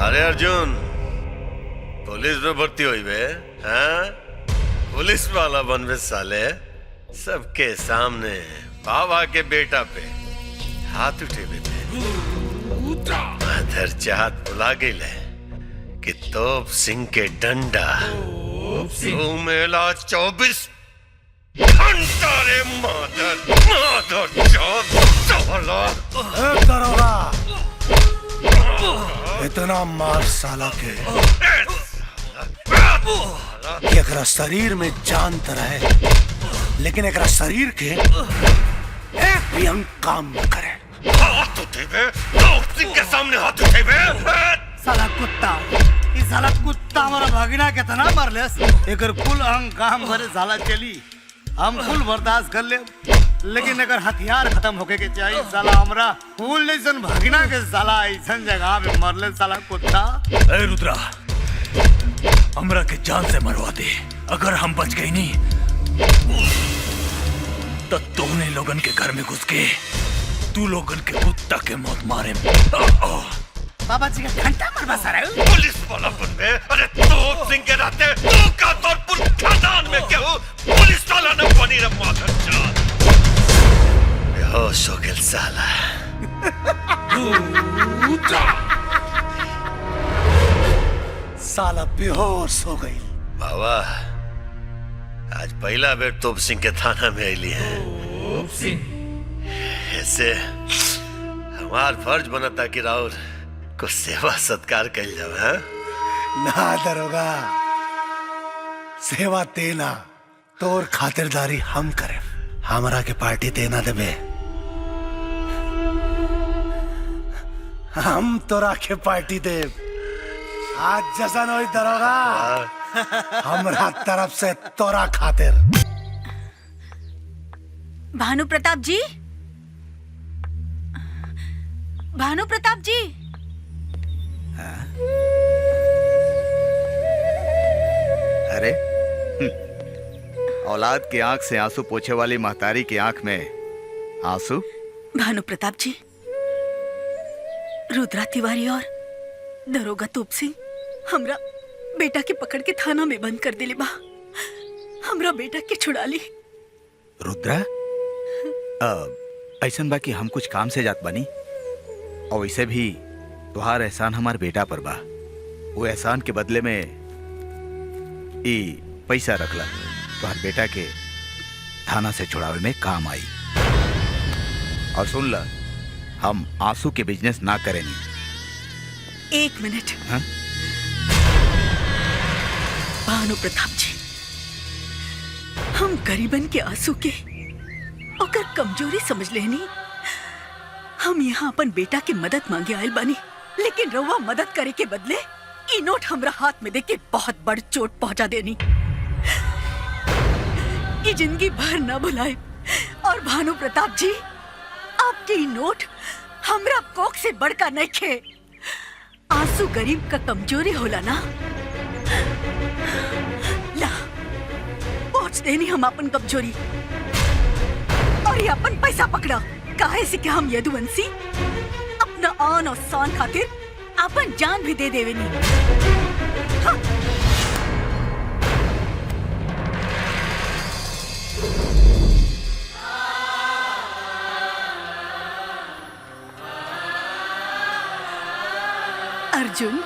अरे अर्जुन, पुलिस में भर्ती हुई बे? हाँ? पुलिस वाला बन बे साले। सबके सामने बाबा के बेटा पे हाथ उठे बे मदर चाहत बुला गई ले कि तोप सिंह के डंडा मेला 24 घंटा रे मदर दरोगा, इतना मार साला के कि एकरा शरीर में जान त रहे, लेकिन एकरा शरीर के एक भी अंग काम न करे। हाथ उठेबे, तोप सिंह के सामने हाथ उठेबे। साला कुत्ता, इस साला कुत्ता हमारा भगिना कितना मरलेस, एकर कुल अंग काम भरे साला चली। हम कुल बर्दाश्त कर ले, लेकिन अगर हथियार खत्म होके के चाहिए साला हमरा फूल जैसन भगिना के साला ऐसन जगह पे मरले साला कुत्ता। ए रुद्रा, हमरा के जान से मरवा दे। अगर हम बच गई नहीं तो तूने लोगन के घर में घुस के तू लोगन के कुत्ता के मौत मारे। बाबा जी का घंटा मरवा सारा पुलिस वाला बन में। अरे तोप सिंह के रहते तू का तौरपुर खानदान में क्यों पुलिस वाला न बनी रे माधर जान। बेहोश हो गया साला। साला बेहोश हो गई। बाबा, आज पहला बेर तोप सिंह के थाना में आईली है। ऐसे हमार फर्ज बनता कि राउर को सेवा सत्कार कल जावे। हाँ? ना दरोगा, सेवा देना तोर खातिरदारी हम करे, हमरा के पार्टी देना देबे। हम तोरा के पार्टी दे। आज जशन होई दरोगा, हमरा तरफ से तोरा खातिर। भानु प्रताप जी, भानु प्रताप जी। अरे औलाद की आंख से आंसू पोछे वाली महतारी की आंख में आंसू। भानु प्रताप जी, रुद्रा तिवारी और दरोगा तोप सिंह हमरा बेटा के पकड़ के थाना में बंद कर दिले बा। हमरा बेटा के छुड़ा ली। रुद्रा, ऐसन बा कि हम कुछ काम से जात बनी, और वैसे भी तुहार एहसान हमार बेटा पर बा। वो एहसान के बदले में ई पैसा रखला, तुहार बेटा के थाना से छुड़ावे में काम आई। और सुन ला, हम आंसू के बिजनेस ना करेंगे। एक मिनट। हाँ? भानु प्रताप जी, हम गरीबन के आंसू के ओकर कमजोरी समझ लेनी। हम यहाँ अपन बेटा के मदद मांगे आयल बानी, लेकिन रउआ मदद करे के बदले ई नोट हमरा हाथ में देके बहुत बड़ चोट पहुंचा देनी। ये जिंदगी भर न भुलाए। और भानु प्रताप जी, आपके ई नोट हमरा कोख से बढ़कर नहीं खे। आंसू गरीब का कमजोरी होला ना। ला, पहुंच देनी हम अपन कमजोरी। और ये अपन पैसा पकड़ा, काहे से कि हम यदुवंशी अपना आन और शान खातिर अपन जान भी दे देवेनी। हाँ। अर्जुन,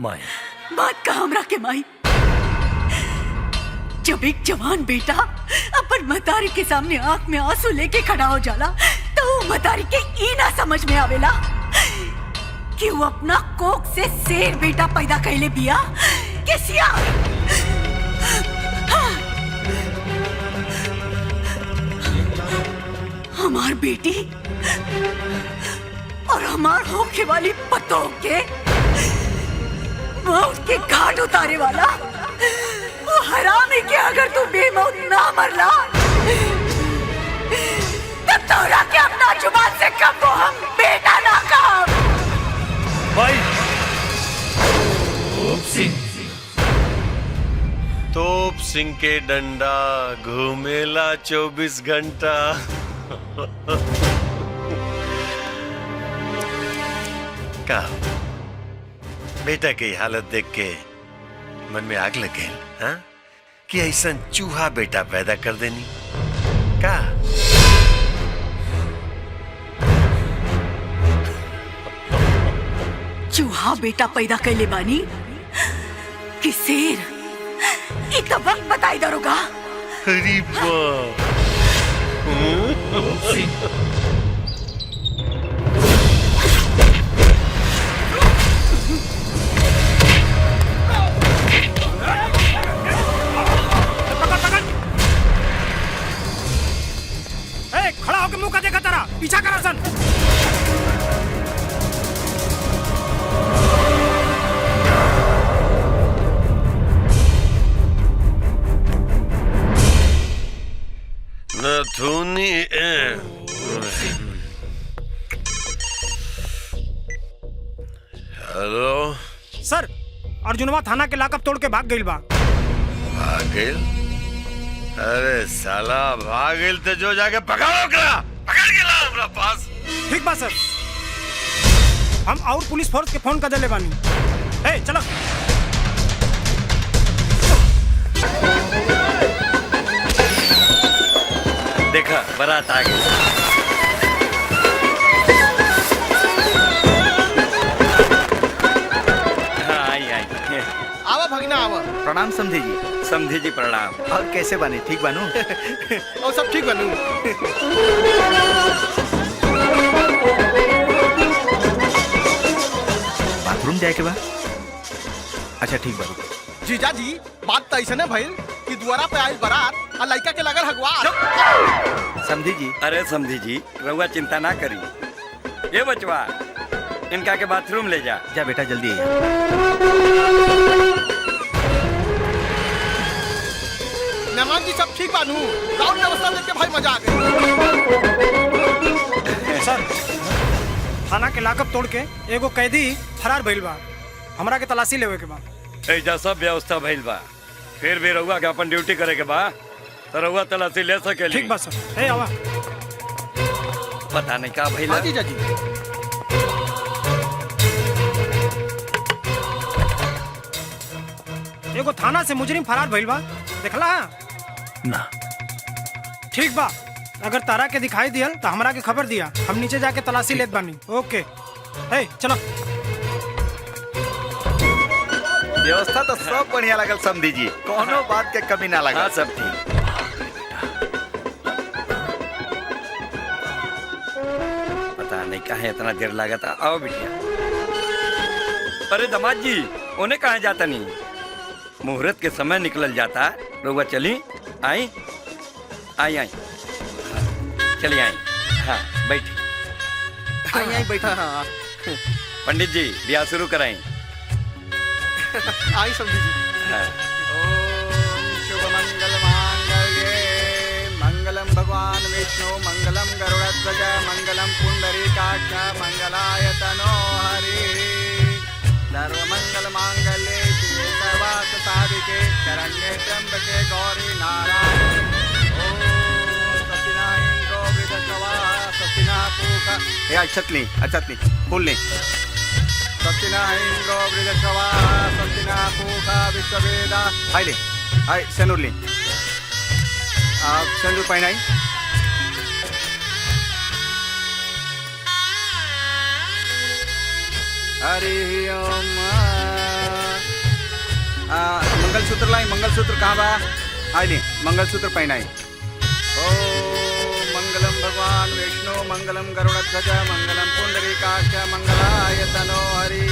माई बात का हमरा के माई। जब एक जवान बेटा अपन महतारी के सामने आंख में आंसू लेके खड़ा हो जाला, तो वो महतारी के ई ना समझ में आवेला कि वो अपना कोख से शेर बेटा पैदा कैले बिया के सियार। हाँ। हमार बेटी और हमार होके वाली पतों के मौत के घाट उतारे वाला वो हरामी के अगर तू बेमौत ना मरला, तब तोरा के अपना जुबान से कब वो हम बेटा ना कहा। बॉक्सिंग के डंडा घूमेला 24 घंटा। का बेटा की हालत देख के मन में आग लग गई, हाँ? कि ऐसा चूहा बेटा पैदा कर देनी का? चूहा बेटा पैदा कैले बानी कि शेर? इ तो वक्त बताई दरोगा। अरे बाप। खड़ा होकर मुंह का देखा तारा, पीछा करा सन। नथुनी हेलो सर, अर्जुनवा थाना के लाकअप तोड़ के भाग गइल बा। भागिल? अरे साला भागिल तो जो जाके पकड़ो करा, पकड़ के ला हमरा पास। ठीक बा सर, हम और पुलिस फोर्स के फोन कर देले बानी। ए चलो। देखा बारात आ गई। हाँ आई आई। आवा भगना आवा। प्रणाम समझे जी। समझे जी प्रणाम। और कैसे बानी? ठीक बानू? और सब ठीक बनू। बाथरूम जाए के बा? अच्छा ठीक बा। जीजा जी, बात तो ऐसा है भइल कि द्वारा पे आयल बारात और लड़का के लगल हगवा। समझी जी। अरे समझी जी, रहुआ चिंता ना करी। ये बचवा, इनका के बाथरूम ले जा। जा बेटा जल्दी आ। मेहमान जी सब ठीक बानू? राउंड व्यवस्था लेके भाई मजा आ गई। सर, थाना के लाकअप तोड़ के एगो कैदी फरार भइल बा। हमरा के तलाशी लेवे के बा। ऐजा सब व्यवस्था भइल बा, फिर भी रहुआ के अपन ड्यूटी करे के बा, तो रहुआ तलाशी ले सकेली। ठीक बा सर। ए आवा। पता नहीं का भइल। हाँ जीजा जी। एगो थाना से मुजरिम फरार भइल बा, देखला? ना ठीक बा, अगर तारा के दिखाई दियल तो हमरा के खबर दिया, हम नीचे जाके तलाशी लेत बानी। ओके। ए चलो। व्यवस्था तो सब बढ़िया लगल समझी जी, कोनो बात के कमी ना लगा। हाँ सब ठीक। पता नहीं कहाँ इतना देर लगा था। आओ बिटिया। अरे दामाद जी, उन्हें कहाँ जाता नहीं? मुहूर्त के समय निकल जाता। रहुआ चली आई आई आई। चलिए आई। हाँ बैठी। आई आई बैठा। हाँ पंडित जी ब्याह शुरू कराएं। आई समझी जी। हाँ। ओम शुभ मंगल मांगल्ये मंगलम भगवान विष्णु मंगलम गरुड़ध्वज मंगलम पुंडरीकाक्ष मंगलाय तनो हरि सर्व मंगल मांगल्ये शिवे सर्वार्थ साधिके शरण्ये त्र्यंबके गौरी नारायणी ओम सतिना इंद्रो वृद्धश्रवा सतिना पूका। अच्छा फूल ले। सतिना इंद्रो वृद्धश्रवा सतिना पूका विश्ववेदा। आई ले, आई सेनुर ले। आप सेनुर पहनाई। हरि ओम। मंगलसूत्र लाई। मंगलसूत्र कहाँ बा? आई ले, मंगलसूत्र पहनाई। ओम मंगलम भगवान विष्णु मंगलम गरुड़ध्वज मंगलम पुंडरीकाक्ष मंगलाय तनो हरि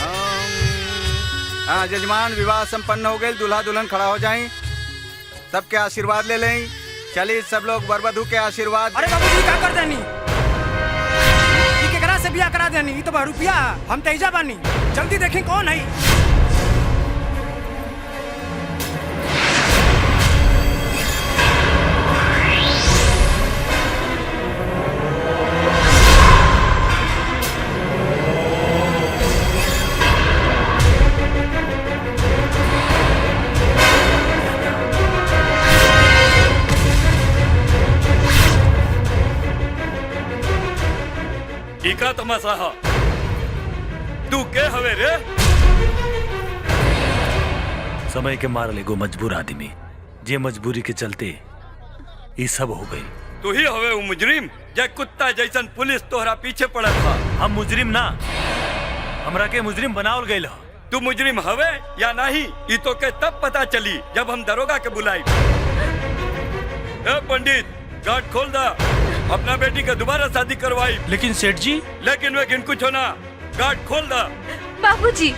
ओम। जजमान विवाह संपन्न हो गए, दूल्हा दुल्हन खड़ा हो जाएं, सबके आशीर्वाद ले लें। चलिए सब लोग वरवधू के आशीर्वाद। अरे बाबू जी, का कर देनी? केकरा से बियाह करा देनी? ई तो बहरूपिया, हम तेजा बानी। जल्दी देखें कौन है। ई का तमाशा है? तू के हवे रे? समय के मारल एगो मजबूर आदमी, जे मजबूरी के चलते ये सब हो गई। तू ही हवे वो मुजरिम जे कुत्ता जैसन पुलिस तोहरा पीछे पड़त था। हम मुजरिम ना, हमरा के मुजरिम बनावल गइल ह। तू मुजरिम हवे या नहीं ई तो के तब पता चली जब हम दरोगा के बुलाई। ए पंडित, गाट खोल दा, अपना बेटी का दोबारा शादी करवाई। लेकिन सेठ जी, लेकिन वेकिन कुछ होना, गाट खोल दा। बाबूजी,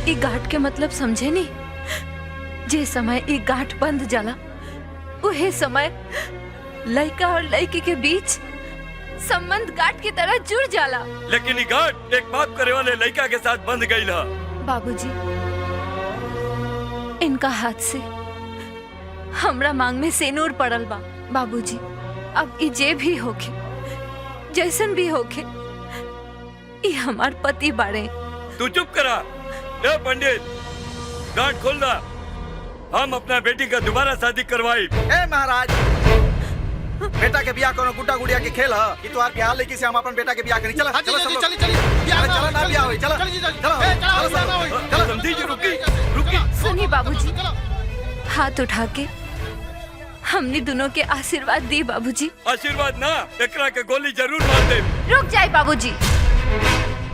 ई गाठ के मतलब समझे नहीं? जे समय ई गाठ बंद जाला उहे समय लड़का और लड़की के बीच संबंध गाठ की तरह जुड़ जाला। लेकिन ई गाठ एक बाप करे वाले लड़का के साथ बंध गई है। बाबूजी, इनका हाथ से हमरा मांग में सेनूर पड़ल बा। बाबूजी, अब ई जे भी होखे, जैसन भी होखे, ई हमार पति बाड़े। तू चुप करा। ए पंडित, गाठ खोल दा, हम अपना बेटी का दोबारा शादी करवाई। ए महाराज, बेटा के बियाह कोनो गुड्डा गुड़िया के खेल है कि तोहार बियाह लेके से हम अपन बेटा के बियाह करी। चला चला सब लोग। चला ना बियाह होई। चला चला समझी जी, रुकी रुकी। सुनी बाबूजी, हाथ उठा के हमने दोनों के आशीर्वाद दी। बाबूजी, आशीर्वाद ना, एकरा के गोली जरूर मार दे। रुक जाए बाबूजी।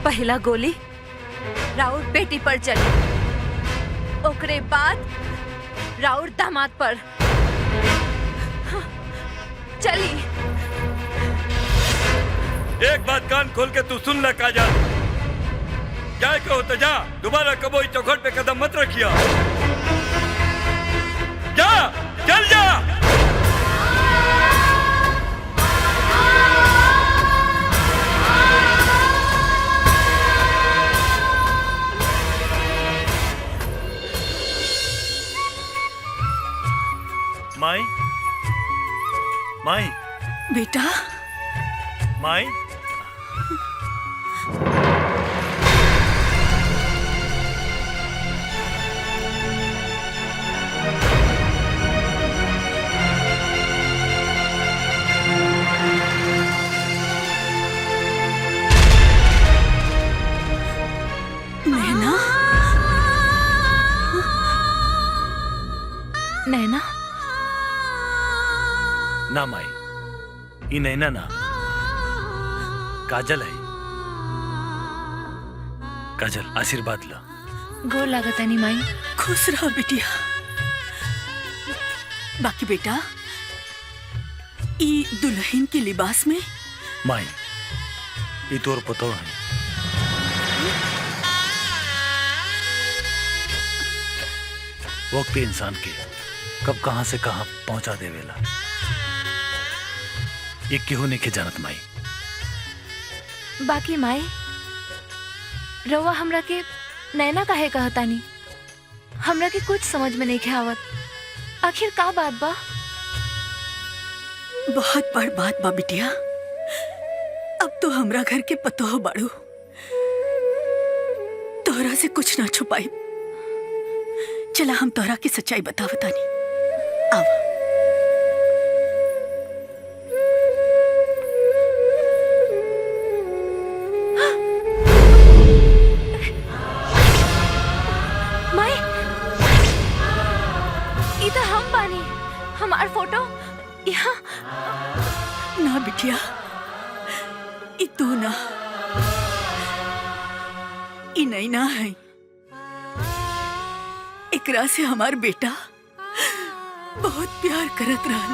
पहला गोली राउर बेटी पर चली, ओकरे बाद राउर दामाद पर चली। एक बात कान खोल के तू सुन ले काजल, जाए के हो तो जा, दोबारा कबो इस चौखट पे कदम मत रखिया। जा, चल जा। माई, माई, बेटा, माई, नैना, नैना, ना माई, ई नैना ना, काजल है। काजल, आशीर्वाद ला। गोर लागतानी माई। खुश रहो बिटिया। बाकी बेटा, ई दुल्हन के लिबास में माई, ई तोर पतो है। वक्त इंसान के कब कहां से कहां पहुंचा देवेला, ये केहू नहीं के जानत माई। बाकी माई, रउआ हमरा के नैना काहे कहतानी? हमरा के कुछ समझ में नहीं आवत। आखिर का बात बा? बहुत बड़ बात बा बिटिया। अब तो हमरा घर के पतो हो बाड़ू, तोहरा से कुछ ना छुपाई। चला हम तोहरा की सच्चाई बतावतानी। आवा। माई, ई तो हम बानी। हमार फोटो यहाँ। ना बिटिया, ई तू ना, ई नैना है। एकरा से हमार बेटा बहुत प्यार करत रहल।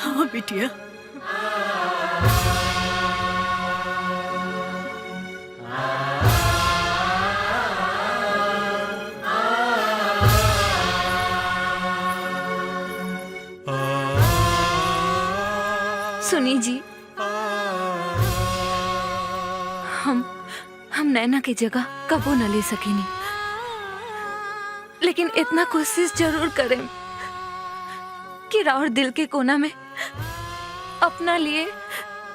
हाँ बिटिया, सुनी जी, हम नैना की जगह कबो न ले सकेनी। लेकिन इतना कोशिश जरूर करें कि राउर दिल के कोना में अपना लिए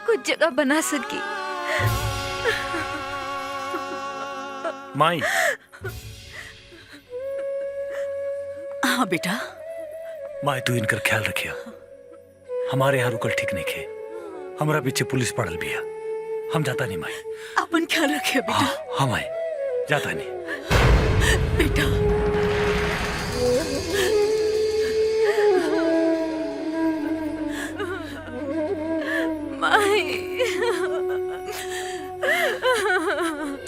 कुछ जगह बना सकी। माई। हाँ बेटा। माई तू इनकर ख्याल रखिया। हमारे यहाँ रुकल ठीक नहीं खे। हमारा पीछे पुलिस पड़ल भी है। हम जाता नहीं माई। अपन ख्याल रखिए बेटा। हाँ माई जाता नहीं बेटा। माई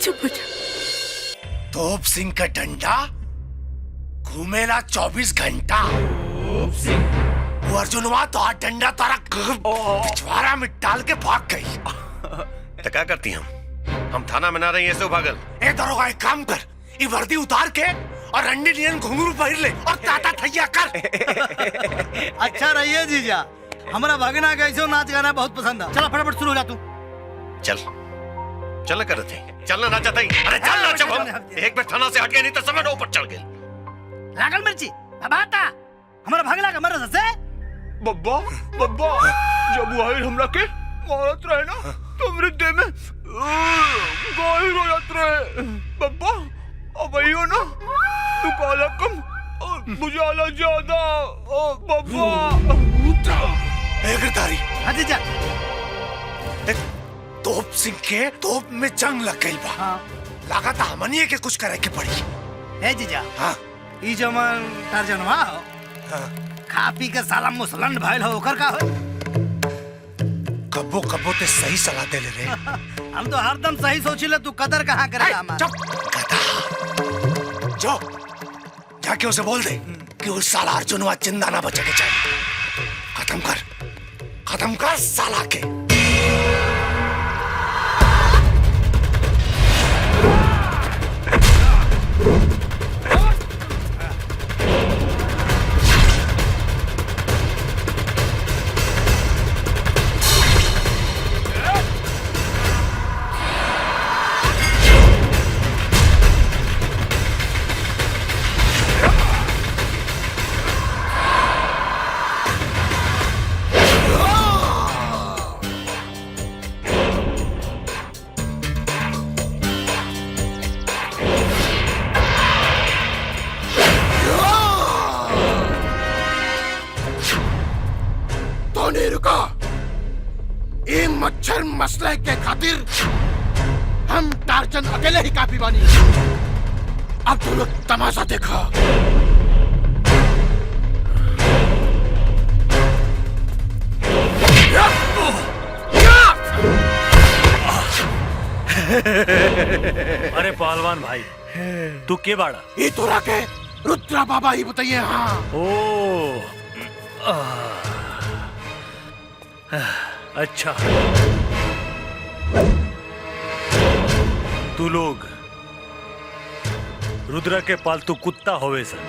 चुप हो जा। तोप सिंह का डंडा घूमेला 24 घंटा। वो अर्जुनवा तो हाथ डंडा तारा पिछवाड़ा में डाल के भाग गई। तो क्या करती हम थाना में ना रही ऐसे भागल। ए दरोगा एक काम कर, ये वर्दी उतार के और रंडी नियन घुंघरू पहन ले और ताता थैया कर। अच्छा रहिए जीजा, हमारा भागना कैसे नाच गाना बहुत पसंद है। चलो फटाफट शुरू हो जा तू। चल कर थे चलना ना चाहता ही। अरे चल ना जब हम एक बार थाना से हट गए नहीं तो समय ऊपर चढ़ गए। लागल मिर्ची बाता हमारा भागला का मरद से बब्बा बब्बा जब वो आई हमरा के मारत रहे ना तो मेरे दिल में गाहिर हो जात रहे। बब्बा अब आइयो ना तू काला कम और बुझाला ज्यादा। बब्बा एक तारी हाँ जीजा। तोप सिंह के तोप में जंग लग गई बा। हाँ। लगा था हमनिए के कुछ करे के पड़ी है जीजा। हाँ ई जमन टारजनवा हो। हाँ। खा पी के साला मुसलन भाईल हो ओकर का हो। कब्बो कब्बो ते सही सलाह दे ले रे। हम तो हरदम सही सोचिले, तू कदर कहाँ करेगा हमारा। चुप गधा। जो जाके उसे बोल दे कि उस साला अर्जुनवा जिंदा ना बचे के चाहिए। खत्म कर साला के। मच्छर मसले के खातिर हम टार्जन अकेले ही काफी बानी। अब तुम लोग तमाशा देखो। अरे पहलवान भाई तू के बाड़ा? ये तो राके रुद्रा बाबा ही बताइए। हाँ ओ अच्छा तू लोग रुद्रा के पालतू कुत्ता होवे सन।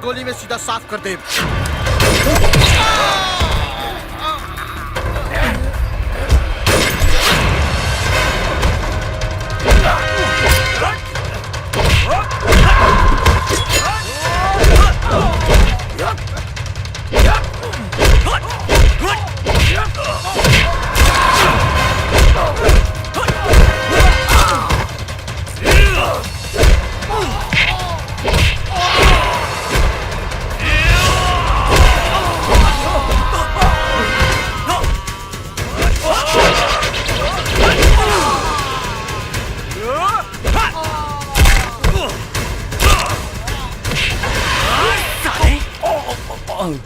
गोली में सीधा साफ कर दे।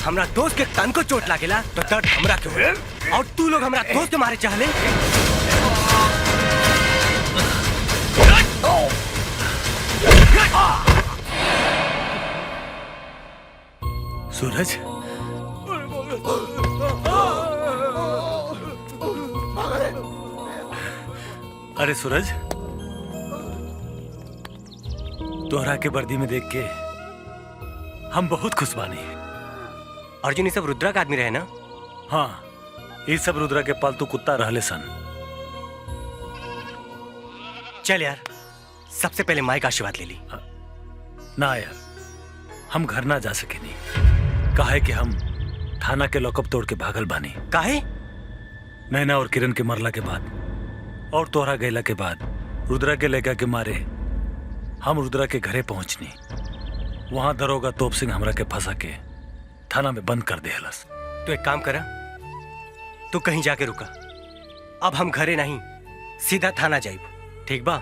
हमरा दोस्त के तन को चोट लागेला तो दर्द हमरा के हो और तू लोग हमरा दोस्त के मारे चाहले। सूरज, अरे सूरज, तोहरा के वर्दी में देख के हम बहुत खुश बानी। अर्जुन ये सब रुद्रा का आदमी रहे ना? हाँ, ये सब रुद्रा के पालतू कुत्ता रहले सन। चल यार, सबसे पहले माई का आशीर्वाद ले ली। ना यार, हम घर ना जा सके नहीं। काहे कि हम थाना के लॉकअप तोड़ के भागल बानी। काहे? नैना और किरण के मरला के बाद और तोहरा गैला के बाद रुद्रा के लेगा के मारे हम रुद्रा के घरे पहुंचनी। वहां दरोगा तोप सिंह हमरा के फंसा के थाना में बंद कर देहलस। तो एक काम करा, तू कहीं जाके रुका। अब हम घरे नहीं, सीधा थाना जाइब। ठीक बा?